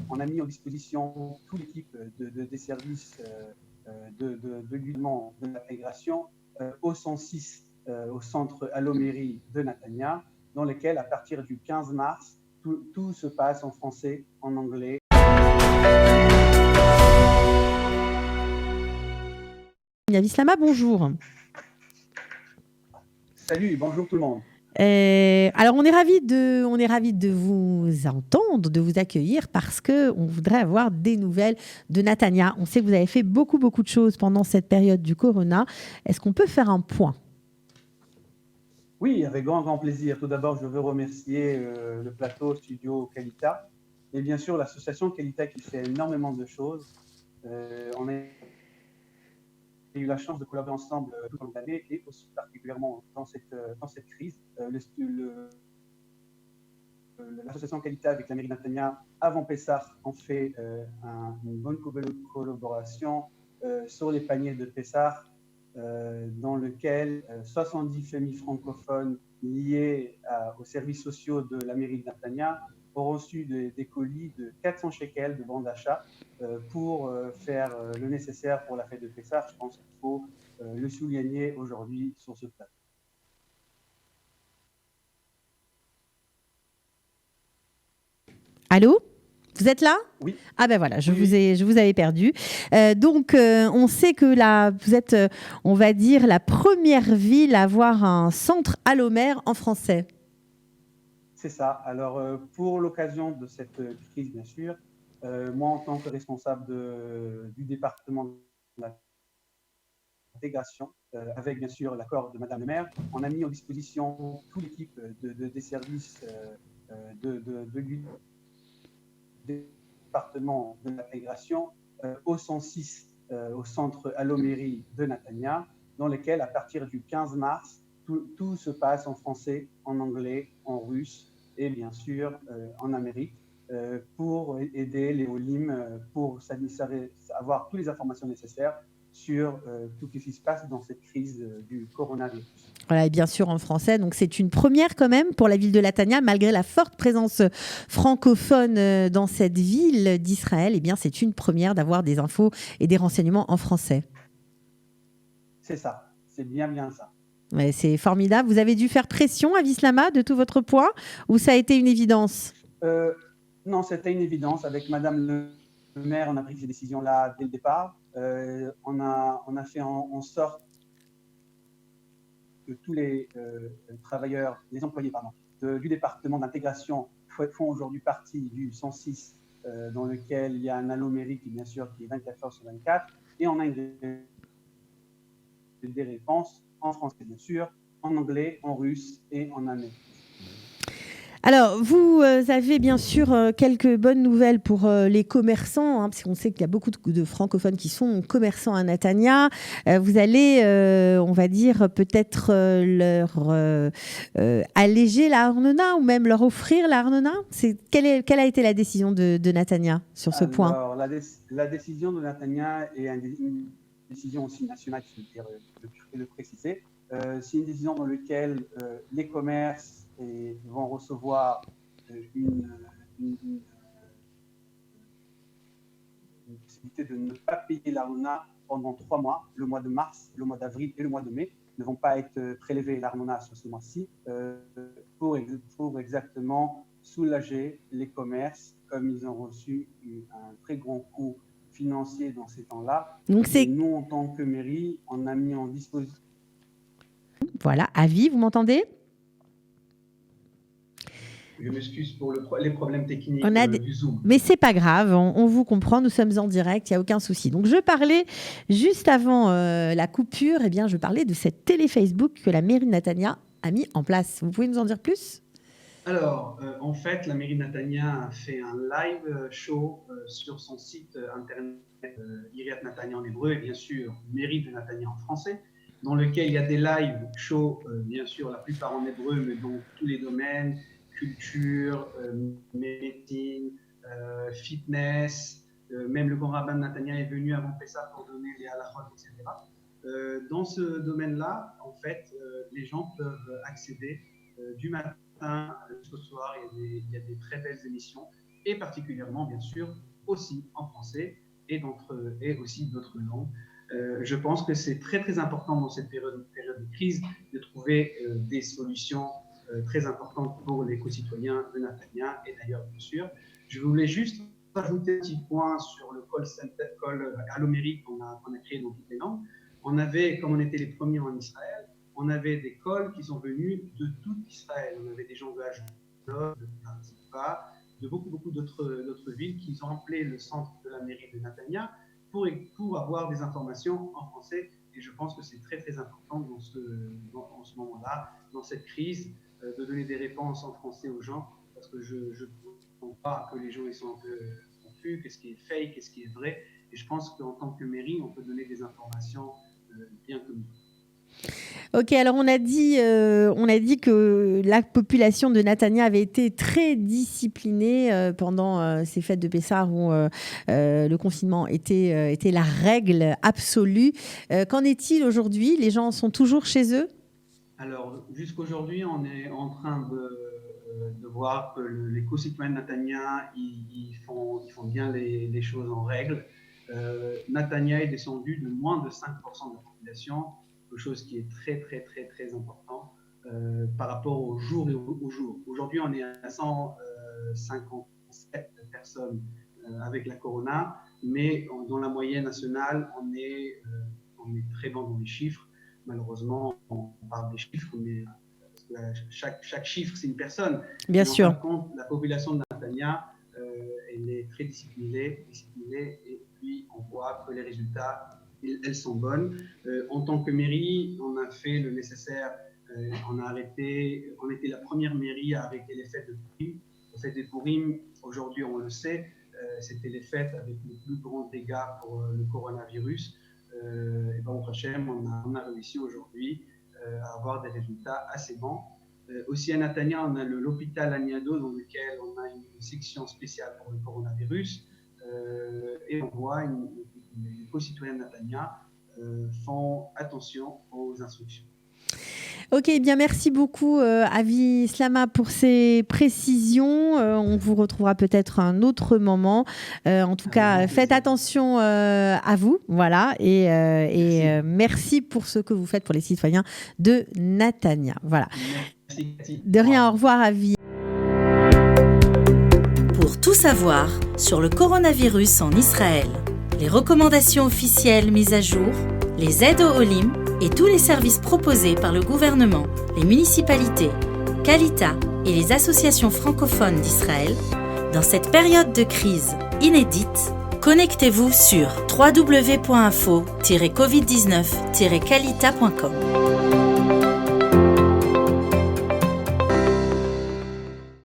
on a mis en disposition toute l'équipe des services de l'union de l'intégration au 106, au centre Alloméry de Netanya, dans lequel, à partir du 15 mars, tout se passe en français, en anglais. Avislama, bonjour. Salut, bonjour tout le monde. Alors, on est ravis de vous entendre, de vous accueillir parce qu'on voudrait avoir des nouvelles de Netanya. On sait que vous avez fait beaucoup de choses pendant cette période du Corona. Est-ce qu'on peut faire un point? Oui, avec grand plaisir. Tout d'abord, je veux remercier le plateau Studio Qualita et bien sûr l'association Qualita qui fait énormément de choses. On a eu la chance de collaborer ensemble tout au long de l'année et aussi particulièrement dans cette crise. L'association Qualita avec la mairie de Netanya, avant Pessah, ont fait une bonne collaboration sur les paniers de Pessah, dans lequel 70 familles francophones liées aux services sociaux de la mairie de Netanya ont reçu des colis de 400 shekels de bons d'achat pour faire le nécessaire pour la fête de Pessah. Je pense qu'il faut le souligner aujourd'hui sur ce plateau. Allô? Vous êtes là? Oui. Ah ben voilà, je vous avais perdu. Donc, on sait que vous êtes, on va dire, la première ville à avoir un centre allomère en français. C'est ça. Alors, pour l'occasion de cette crise, bien sûr, moi, en tant que responsable du département de l'intégration, avec bien sûr l'accord de Madame le maire, on a mis en disposition toute l'équipe des services du département de l'intégration au 106, au centre Alloméry de Netanya, dans lequel, à partir du 15 mars, tout se passe en français, en anglais, en russe et bien sûr en Amérique, pour aider les Olim, pour avoir toutes les informations nécessaires sur tout ce qui se passe dans cette crise du coronavirus. Voilà, et bien sûr en français. Donc c'est une première quand même pour la ville de Netanya, malgré la forte présence francophone dans cette ville d'Israël. Eh bien, c'est une première d'avoir des infos et des renseignements en français. C'est ça, c'est bien ça. Ouais, c'est formidable. Vous avez dû faire pression à Avislama de tout votre poids ou ça a été une évidence? Non, c'était une évidence. Avec Madame le maire, on a pris ces décisions-là dès le départ. On a fait en sorte que tous les travailleurs, les employés, pardon, du département d'intégration font aujourd'hui partie du 106, dans lequel il y a un alloméry qui, bien sûr, qui est 24 heures sur 24, et on a des réponses en français, bien sûr, en anglais, en russe et en américain. Alors, vous avez bien sûr quelques bonnes nouvelles pour les commerçants, hein, parce qu'on sait qu'il y a beaucoup de francophones qui sont commerçants à Netanya. Vous allez, on va dire, peut-être leur alléger la Arnona ou même leur offrir la Arnona. Quelle a été la décision de Netanya sur ce point? Alors, la décision de Netanya est une décision aussi nationale, il faut le préciser. C'est une décision dans laquelle les commerces vont recevoir une possibilité de ne pas payer l'Arnona pendant 3 mois, le mois de mars, le mois d'avril et le mois de mai, ne vont pas être prélevés l'Arnona sur ce mois-ci, pour exactement soulager les commerces, comme ils ont reçu un très grand coût financier dans ces temps-là. Donc Et nous, en tant que mairie, on a mis en disposition... Voilà, avis, vous m'entendez? Je m'excuse pour les problèmes techniques du Zoom. Mais c'est pas grave, on vous comprend, nous sommes en direct, il n'y a aucun souci. Donc je parlais, juste avant la coupure, eh bien, je parlais de cette télé Facebook que la mairie de Netanya a mis en place. Vous pouvez nous en dire plus? Alors, en fait, la mairie de Netanya a fait un live show sur son site internet Iriat Netanya en hébreu et bien sûr mairie de Netanya en français, dans lequel il y a des live shows, bien sûr la plupart en hébreu, mais dans tous les domaines, culture, médecine, fitness, même le grand rabbin de Netanya est venu avant Pessah pour donner les halachot, etc. Dans ce domaine-là, en fait, les gens peuvent accéder du matin jusqu'au soir. Il y a des très belles émissions et particulièrement, bien sûr, aussi en français et aussi d'autres langues. Je pense que c'est très, très important dans cette période de crise de trouver des solutions très importantes pour les concitoyens de Natania et d'ailleurs, bien sûr. Je voulais juste rajouter un petit point sur le call Allo-Mairie qu'on a créé dans toutes les langues. On avait, comme on était les premiers en Israël, on avait des calls qui sont venus de tout Israël. On avait des gens de Ashdod, de Tzipha, de beaucoup d'autres villes qui ont appelé le centre de la mairie de Natania pour avoir des informations en français. Et je pense que c'est très, très important en ce moment-là, dans cette crise, de donner des réponses en français aux gens, parce que je ne pense pas que les gens ils sont un peu confus, qu'est-ce qui est fake, qu'est-ce qui est vrai. Et je pense qu'en tant que mairie, on peut donner des informations bien communes. Ok, alors on a dit que la population de Natania avait été très disciplinée pendant ces fêtes de Pessah où le confinement était la règle absolue. Qu'en est-il aujourd'hui ? Les gens sont toujours chez eux ? Alors, jusqu'aujourd'hui, on est en train de voir que les co-citoyens de Natania, ils font bien les choses en règle. Natania est descendu de moins de 5% de la population, quelque chose qui est très, très, très, très important par rapport au jour et au jour. Aujourd'hui, on est à 157 personnes avec la corona, mais dans la moyenne nationale, on est très bon dans les chiffres. Malheureusement, on parle des chiffres, mais chaque chiffre, c'est une personne. Bien sûr. Par contre, la population de Natania, elle est très disciplinée, et puis on voit que les résultats, elles sont bonnes. En tant que mairie, on a fait le nécessaire. On était la première mairie à arrêter les fêtes de Purim. Les fêtes de Purim, aujourd'hui, on le sait, c'était les fêtes avec les plus grands dégâts pour le coronavirus. Et bon, Hachem, on a réussi aujourd'hui à avoir des résultats assez bons. Aussi à Natania, on a l'hôpital Aniado dans lequel on a une section spéciale pour le coronavirus. Et on voit les co-citoyens de Natania font attention aux instructions. Ok, bien merci beaucoup Avi Slama pour ces précisions. On vous retrouvera peut-être un autre moment. En tout cas, faites attention à vous, voilà, et merci pour ce que vous faites pour les citoyens de Natania. Voilà. Merci. De rien, au revoir Avi. Pour tout savoir sur le coronavirus en Israël, les recommandations officielles mises à jour, les aides au Olim et tous les services proposés par le gouvernement, les municipalités, Kalita et les associations francophones d'Israël, dans cette période de crise inédite, connectez-vous sur www.info-covid19-kalita.com.